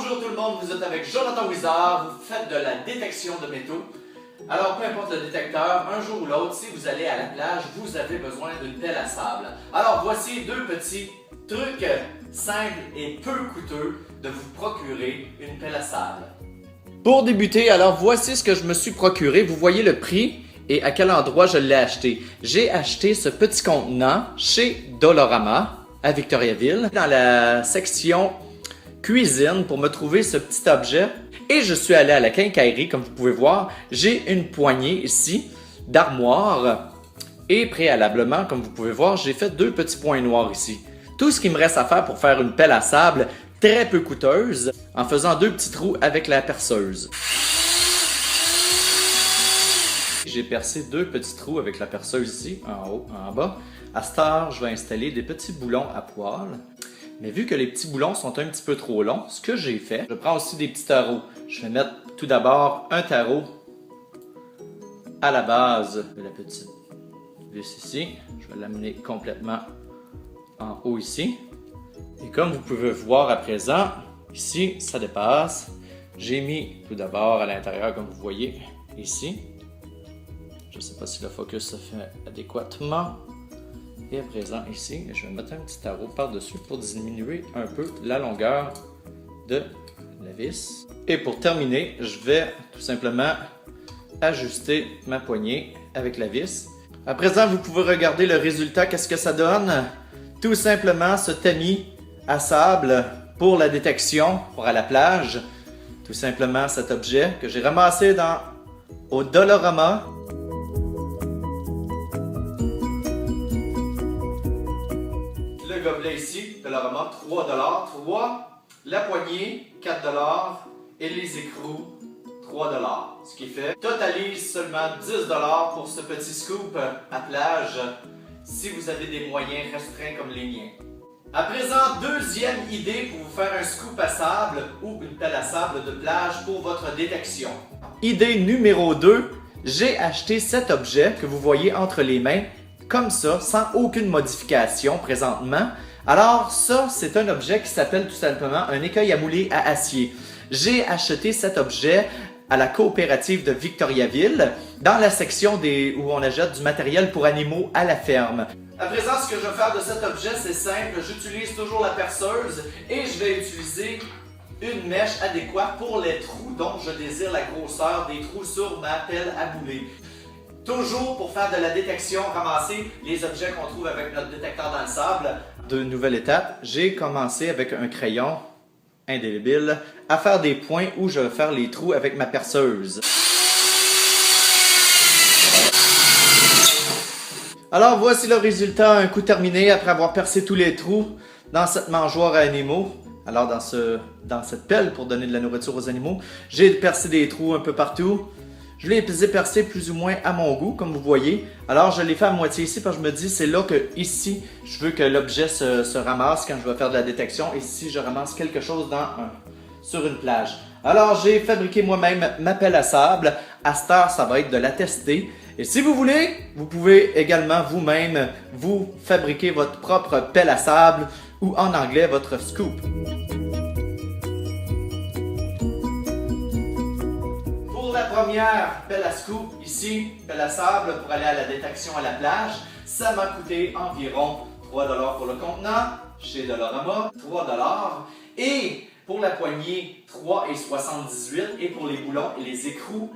Bonjour tout le monde, vous êtes avec Jonathan Wizard, vous faites de la détection de métaux. Alors peu importe le détecteur, un jour ou l'autre, si vous allez à la plage, vous avez besoin d'une pelle à sable. Alors voici deux petits trucs simples et peu coûteux de vous procurer une pelle à sable. Pour débuter, alors voici ce que je me suis procuré. Vous voyez le prix et à quel endroit je l'ai acheté. J'ai acheté ce petit contenant chez Dollarama à Victoriaville, dans la section cuisine pour me trouver ce petit objet. Et je suis allé à la quincaillerie, comme vous pouvez voir. J'ai une poignée ici d'armoire. Et préalablement, comme vous pouvez voir, j'ai fait deux petits points noirs ici. Tout ce qu'il me reste à faire pour faire une pelle à sable très peu coûteuse, en faisant deux petits trous avec la perceuse. J'ai percé deux petits trous avec la perceuse ici, en haut, en bas. À cette heure, je vais installer des petits boulons à poêle. Mais vu que les petits boulons sont un petit peu trop longs, ce que j'ai fait, je prends aussi des petits tarots. Je vais mettre tout d'abord un tarot à la base de la petite vis ici. Je vais l'amener complètement en haut ici. Et comme vous pouvez voir à présent, ici, ça dépasse. J'ai mis tout d'abord à l'intérieur, comme vous voyez, ici. Je ne sais pas si le focus se fait adéquatement. Et à présent, ici, je vais mettre un petit tarot par-dessus pour diminuer un peu la longueur de la vis. Et pour terminer, je vais tout simplement ajuster ma poignée avec la vis. À présent, vous pouvez regarder le résultat, qu'est-ce que ça donne. Tout simplement ce tamis à sable pour la détection, pour à la plage. Tout simplement cet objet que j'ai ramassé au Dollarama. Le gobelet ici, Dollarama, 3 $. 3. La poignée, 4 $ et les écrous, 3 $. Ce qui fait, totalise seulement 10 $ pour ce petit scoop à plage si vous avez des moyens restreints comme les miens. À présent, deuxième idée pour vous faire un scoop à sable ou une pelle à sable de plage pour votre détection. Idée numéro 2, j'ai acheté cet objet que vous voyez entre les mains, comme ça, sans aucune modification présentement. Alors ça, c'est un objet qui s'appelle tout simplement un écueil à mouler à acier. J'ai acheté cet objet à la coopérative de Victoriaville, dans la section où on achète du matériel pour animaux à la ferme. À présent, ce que je vais faire de cet objet, c'est simple. J'utilise toujours la perceuse et je vais utiliser une mèche adéquate pour les trous dont je désire la grosseur des trous sur ma pelle à mouler. Toujours pour faire de la détection, ramasser les objets qu'on trouve avec notre détecteur dans le sable. De nouvelle étape, j'ai commencé avec un crayon indélébile à faire des points où je vais faire les trous avec ma perceuse. Alors voici le résultat, un coup terminé après avoir percé tous les trous dans cette mangeoire à animaux. Alors dans cette pelle pour donner de la nourriture aux animaux, j'ai percé des trous un peu partout. Je les ai percés plus ou moins à mon goût, comme vous voyez. Alors, je l'ai fait à moitié ici parce que je me dis, c'est là que, ici, je veux que l'objet se ramasse quand je vais faire de la détection. Et si je ramasse quelque chose sur une plage. Alors, j'ai fabriqué moi-même ma pelle à sable. À cette heure, ça va être de la tester. Et si vous voulez, vous pouvez également vous-même vous fabriquer votre propre pelle à sable ou en anglais, votre scoop. La première pelle à scoop, ici, pelle à sable pour aller à la détection à la plage, ça m'a coûté environ 3 $ pour le contenant, chez Dollarama, 3 $. Et pour la poignée, 3,78 $. Et pour les boulons et les écrous,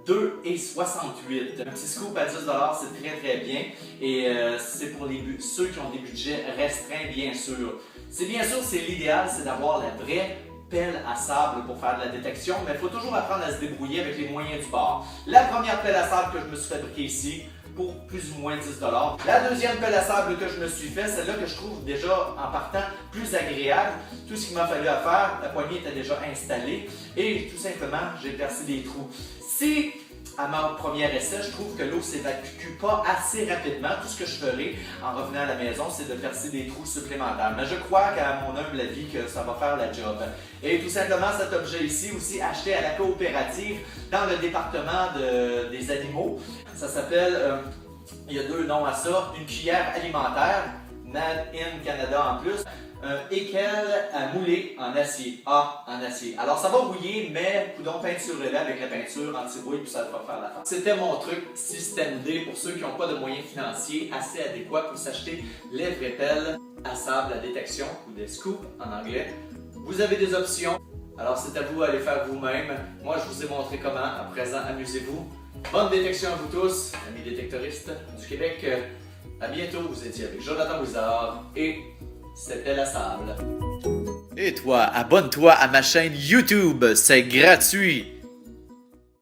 2,68 $. Un petit scoop à 10 $, c'est très très bien. Et c'est pour ceux qui ont des budgets restreints, bien sûr. C'est l'idéal, c'est d'avoir la vraie pelle à sable pour faire de la détection, mais il faut toujours apprendre à se débrouiller avec les moyens du bord. La première pelle à sable que je me suis fabriquée ici, pour plus ou moins 10 $. La deuxième pelle à sable que je me suis fait, celle-là que je trouve déjà en partant plus agréable. Tout ce qu'il m'a fallu à faire, la poignée était déjà installée et tout simplement, j'ai percé des trous. Si à mon premier essai, je trouve que l'eau ne s'évacue pas assez rapidement. Tout ce que je ferai en revenant à la maison, c'est de percer des trous supplémentaires. Mais je crois qu'à mon humble avis, que ça va faire la job. Et tout simplement, cet objet ici, aussi acheté à la coopérative dans le département des animaux. Ça s'appelle, il y a deux noms à ça, une cuillère alimentaire, Made in Canada en plus. un équelle à mouler en acier. Ah, en acier. Alors ça va rouiller, mais coudon peinturez-le avec la peinture anti-rouille, puis ça va faire l'affaire. C'était mon truc Système D pour ceux qui n'ont pas de moyens financiers assez adéquats pour s'acheter les vraies pelles à sable à détection, ou des scoops en anglais. Vous avez des options, alors c'est à vous à les faire vous-même. Moi je vous ai montré comment, à présent amusez-vous. Bonne détection à vous tous, amis détectoristes du Québec. À bientôt, vous étiez avec Jonathan Wizard et c'était la sable. Et toi, abonne-toi à ma chaîne YouTube, c'est gratuit.